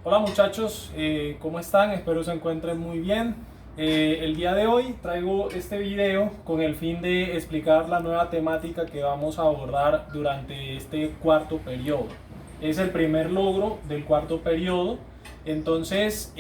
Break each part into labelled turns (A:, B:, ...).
A: Hola muchachos, ¿cómo están? Espero se encuentren muy bien. El día de hoy traigo este video con el fin de explicar la nueva temática que vamos a abordar durante este cuarto periodo. Es el primer logro del cuarto periodo. Entonces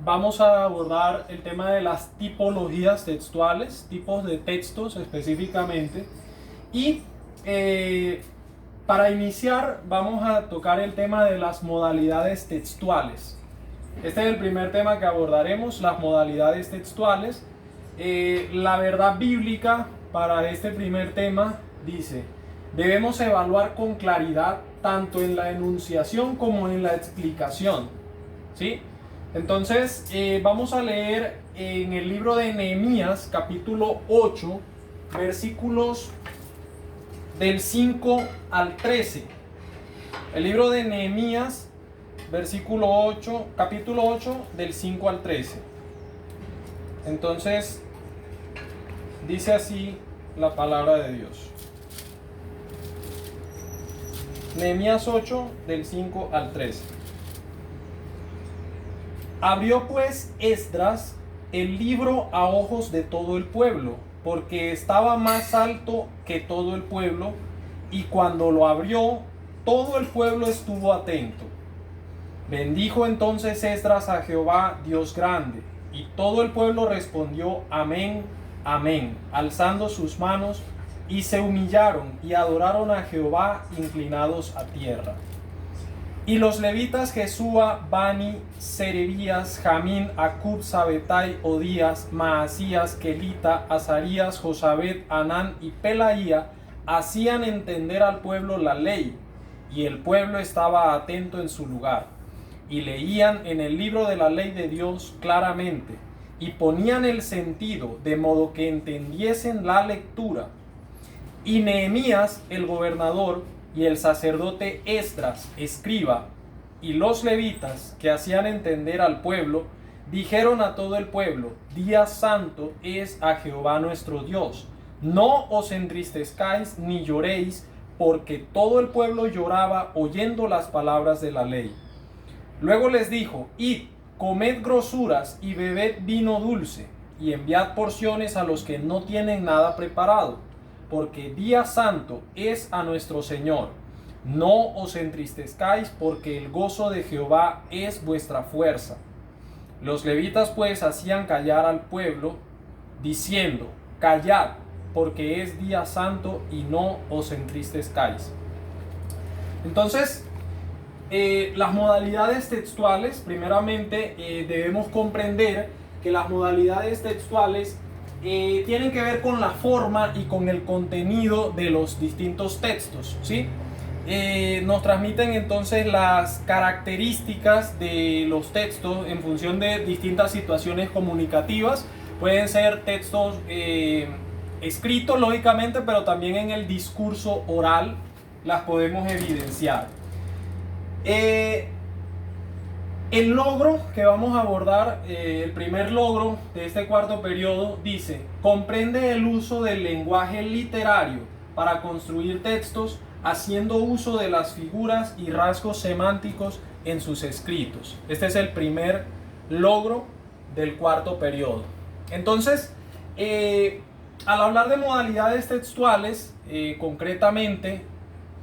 A: vamos a abordar el tema de las tipologías textuales, tipos de textos específicamente. Y para iniciar vamos a tocar el tema de las modalidades textuales. Este es el primer tema que abordaremos, las modalidades textuales. La verdad bíblica para este primer tema dice: debemos evaluar con claridad tanto en la enunciación como en la explicación, ¿sí? Entonces vamos a leer en el libro de Nehemías capítulo 8 versículos del 5 al 13. El libro de Nehemías, capítulo 8, del 5 al 13. Entonces, dice así la palabra de Dios. Nehemías 8, del 5 al 13. Abrió pues Esdras el libro a ojos de todo el pueblo, porque estaba más alto que todo el pueblo, y cuando lo abrió, todo el pueblo estuvo atento. Bendijo entonces Esdras a Jehová, Dios grande, y todo el pueblo respondió amén, amén, alzando sus manos, y se humillaron y adoraron a Jehová inclinados a tierra. Y los levitas Jesúa, Bani, Serebías, Jamín, Acub, Sabetai, Odías, Maasías, Kelita, Azarías, Josabet, Anán y Pelaía hacían entender al pueblo la ley, y el pueblo estaba atento en su lugar, y leían en el libro de la ley de Dios claramente, y ponían el sentido, de modo que entendiesen la lectura. Y Nehemías, el gobernador, y el sacerdote Esdras, escriba, y los levitas que hacían entender al pueblo, dijeron a todo el pueblo: día santo es a Jehová nuestro Dios. No os entristezcáis ni lloréis, porque todo el pueblo lloraba oyendo las palabras de la ley. Luego les dijo: id, comed grosuras y bebed vino dulce, y enviad porciones a los que no tienen nada preparado, porque día santo es a nuestro Señor. No os entristezcáis, porque el gozo de Jehová es vuestra fuerza. Los levitas pues hacían callar al pueblo, diciendo: callad, porque es día santo, y no os entristezcáis. Entonces, las modalidades textuales, primeramente debemos comprender que las modalidades textuales tienen que ver con la forma y con el contenido de los distintos textos, ¿sí? Nos transmiten entonces las características de los textos en función de distintas situaciones comunicativas. Pueden ser textos escritos, lógicamente, pero también en el discurso oral las podemos evidenciar. El logro que vamos a abordar, el primer logro de este cuarto periodo, dice: comprende el uso del lenguaje literario para construir textos, haciendo uso de las figuras y rasgos semánticos en sus escritos. Este es el primer logro del cuarto periodo. Entonces, al hablar de modalidades textuales, concretamente,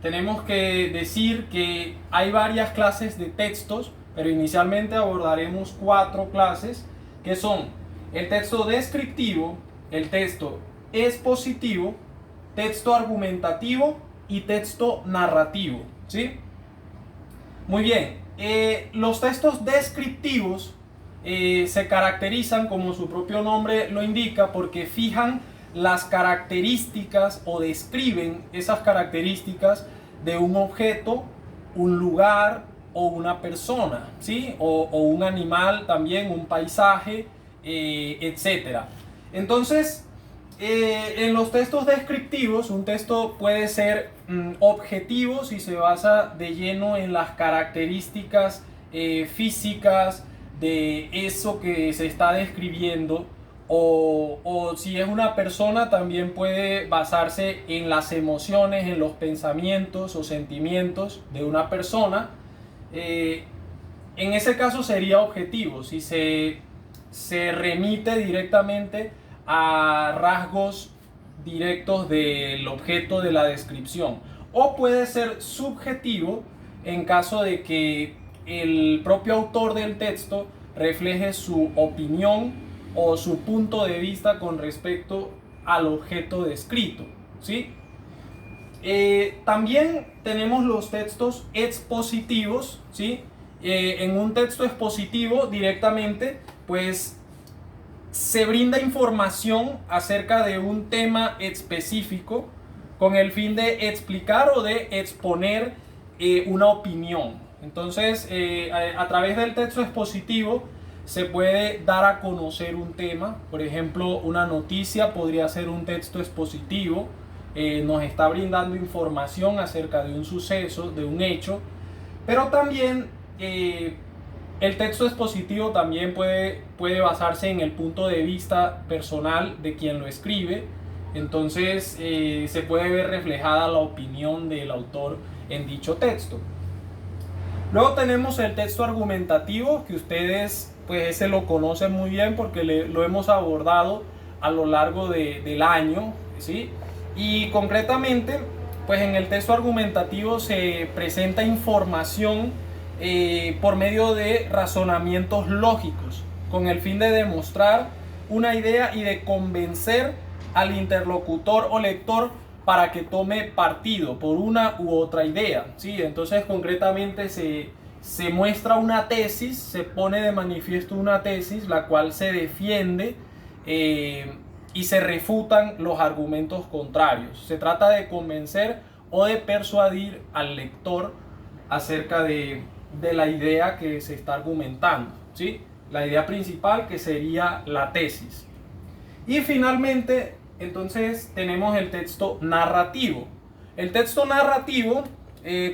A: tenemos que decir que hay varias clases de textos, pero inicialmente abordaremos 4 clases, que son el texto descriptivo, el texto expositivo, texto argumentativo y texto narrativo, ¿sí? Muy bien, los textos descriptivos se caracterizan, como su propio nombre lo indica, porque fijan las características o describen esas características de un objeto, un lugar o una persona, ¿sí? O un animal también, un paisaje, etc. Entonces, en los textos descriptivos, un texto puede ser objetivo si se basa de lleno en las características físicas de eso que se está describiendo, o si es una persona, también puede basarse en las emociones, en los pensamientos o sentimientos de una persona. En ese caso sería objetivo, si se remite directamente a rasgos directos del objeto de la descripción. O puede ser subjetivo en caso de que el propio autor del texto refleje su opinión o su punto de vista con respecto al objeto descrito, ¿sí? También tenemos los textos expositivos, ¿sí? En un texto expositivo directamente, pues se brinda información acerca de un tema específico con el fin de explicar o de exponer una opinión. Entonces, a través del texto expositivo se puede dar a conocer un tema. Por ejemplo, una noticia podría ser un texto expositivo. Nos está brindando información acerca de un suceso, de un hecho, pero también el texto expositivo también puede basarse en el punto de vista personal de quien lo escribe. Entonces se puede ver reflejada la opinión del autor en dicho texto. Luego tenemos el texto argumentativo, que ustedes pues ese lo conocen muy bien porque lo hemos abordado a lo largo del año, ¿sí? Y concretamente, pues en el texto argumentativo se presenta información por medio de razonamientos lógicos, con el fin de demostrar una idea y de convencer al interlocutor o lector para que tome partido por una u otra idea, ¿sí? Entonces concretamente se muestra una tesis, se pone de manifiesto una tesis, la cual se defiende y se refutan los argumentos contrarios. Se trata de convencer o de persuadir al lector acerca de la idea que se está argumentando, ¿sí? La idea principal, que sería la tesis. Y finalmente, entonces, tenemos el texto narrativo. El texto narrativo,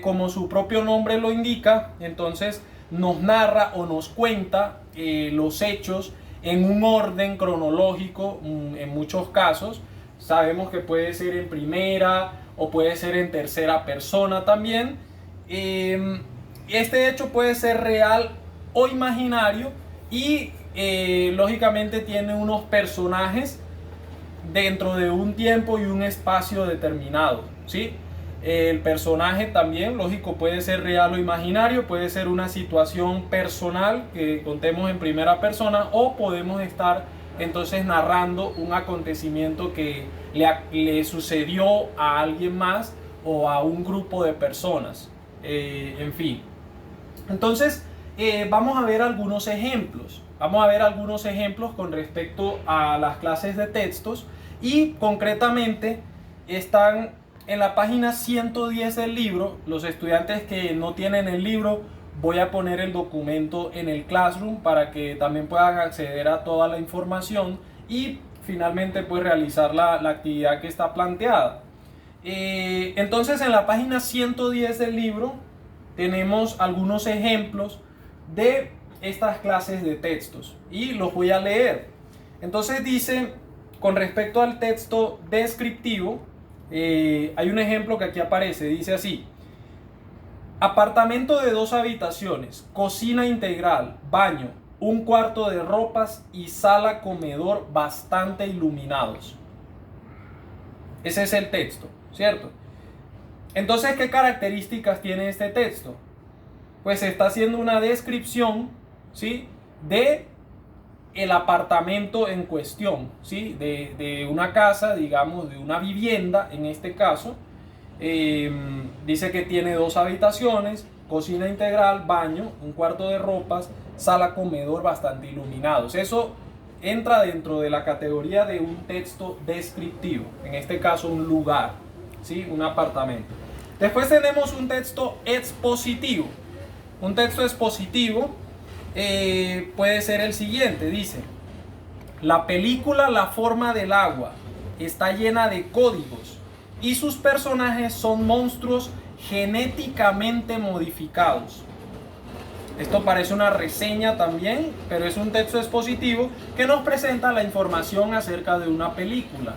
A: como su propio nombre lo indica, entonces nos narra o nos cuenta los hechos en un orden cronológico. En muchos casos sabemos que puede ser en primera o puede ser en tercera persona también. Este hecho puede ser real o imaginario y lógicamente tiene unos personajes dentro de un tiempo y un espacio determinado, ¿sí? El personaje también, lógico, puede ser real o imaginario, puede ser una situación personal que contemos en primera persona, o podemos estar entonces narrando un acontecimiento que le sucedió a alguien más o a un grupo de personas, en fin. Entonces, vamos a ver algunos ejemplos. Vamos a ver algunos ejemplos con respecto a las clases de textos, y concretamente están en la página 110 del libro. Los estudiantes que no tienen el libro, voy a poner el documento en el Classroom para que también puedan acceder a toda la información y finalmente pues realizar la actividad que está planteada. Entonces en la página 110 del libro tenemos algunos ejemplos de estas clases de textos y los voy a leer. Entonces dice, con respecto al texto descriptivo, hay un ejemplo que aquí aparece, dice así: apartamento de 2 habitaciones, cocina integral, baño, un cuarto de ropas y sala comedor bastante iluminados. Ese es el texto, ¿cierto? Entonces, ¿qué características tiene este texto? Pues está haciendo una descripción, ¿sí?, de el apartamento en cuestión, ¿sí?, de una casa, digamos, de una vivienda en este caso. Dice que tiene 2 habitaciones, cocina integral, baño, un cuarto de ropas, sala comedor bastante iluminados. Eso entra dentro de la categoría de un texto descriptivo, en este caso un lugar, ¿sí?, un apartamento. Después tenemos un texto expositivo. Un texto expositivo puede ser el siguiente, dice: la película La forma del agua está llena de códigos y sus personajes son monstruos genéticamente modificados. Esto parece una reseña también, pero es un texto expositivo que nos presenta la información acerca de una película.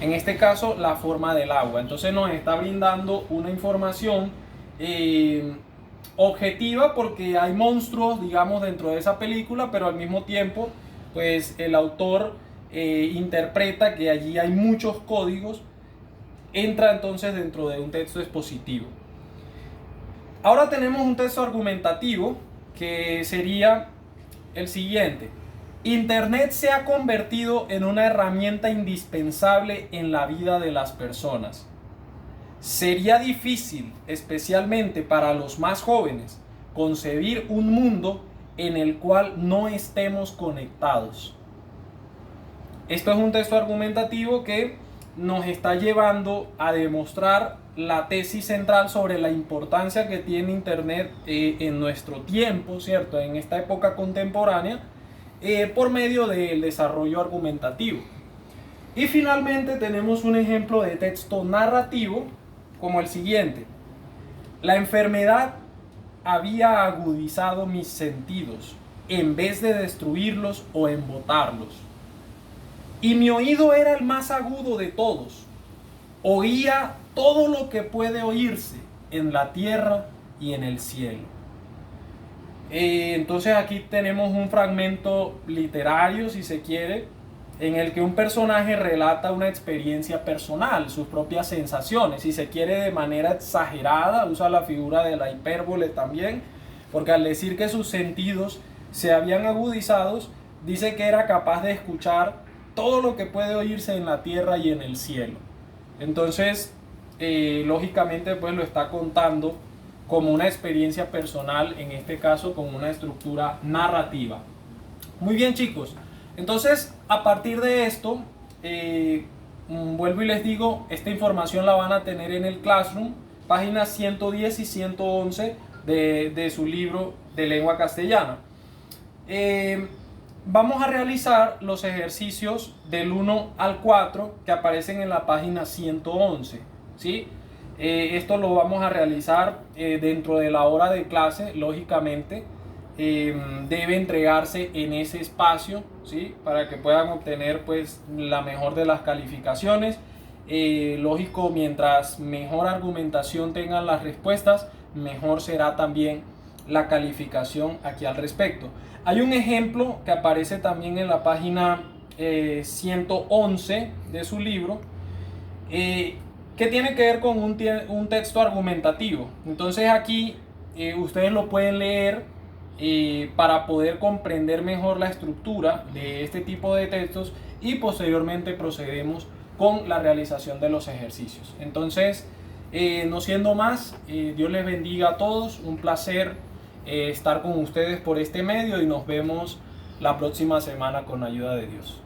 A: En este caso, La forma del agua. Entonces nos está brindando una información objetiva porque hay monstruos, digamos, dentro de esa película, pero al mismo tiempo, pues el autor interpreta que allí hay muchos códigos, entra entonces dentro de un texto expositivo. Ahora tenemos un texto argumentativo que sería el siguiente. Internet se ha convertido en una herramienta indispensable en la vida de las personas. Sería difícil, especialmente para los más jóvenes, concebir un mundo en el cual no estemos conectados. Esto es un texto argumentativo que nos está llevando a demostrar la tesis central sobre la importancia que tiene Internet en nuestro tiempo, ¿cierto? En esta época contemporánea, por medio del desarrollo argumentativo. Y finalmente tenemos un ejemplo de texto narrativo como el siguiente. La enfermedad había agudizado mis sentidos en vez de destruirlos o embotarlos. Y mi oído era el más agudo de todos. Oía todo lo que puede oírse en la tierra y en el cielo. Entonces aquí tenemos un fragmento literario, si se quiere, en el que un personaje relata una experiencia personal, sus propias sensaciones, si se quiere de manera exagerada, usa la figura de la hipérbole también, porque al decir que sus sentidos se habían agudizado, dice que era capaz de escuchar todo lo que puede oírse en la tierra y en el cielo. Entonces, lógicamente, pues lo está contando como una experiencia personal, en este caso con una estructura narrativa. Muy bien, chicos. Entonces, a partir de esto, vuelvo y les digo, esta información la van a tener en el Classroom, páginas 110 y 111 de su libro de lengua castellana. Vamos a realizar los ejercicios del 1 al 4 que aparecen en la página 111, ¿sí? Esto lo vamos a realizar dentro de la hora de clase, lógicamente. Debe entregarse en ese espacio, ¿sí? Para que puedan obtener pues la mejor de las calificaciones. Lógico, mientras mejor argumentación tengan las respuestas, mejor será también la calificación aquí al respecto. Hay un ejemplo que aparece también en la página 111 de su libro, que tiene que ver con un texto argumentativo. Entonces aquí ustedes lo pueden leer para poder comprender mejor la estructura de este tipo de textos, y posteriormente procedemos con la realización de los ejercicios. Entonces, no siendo más, Dios les bendiga a todos, un placer estar con ustedes por este medio, y nos vemos la próxima semana con ayuda de Dios.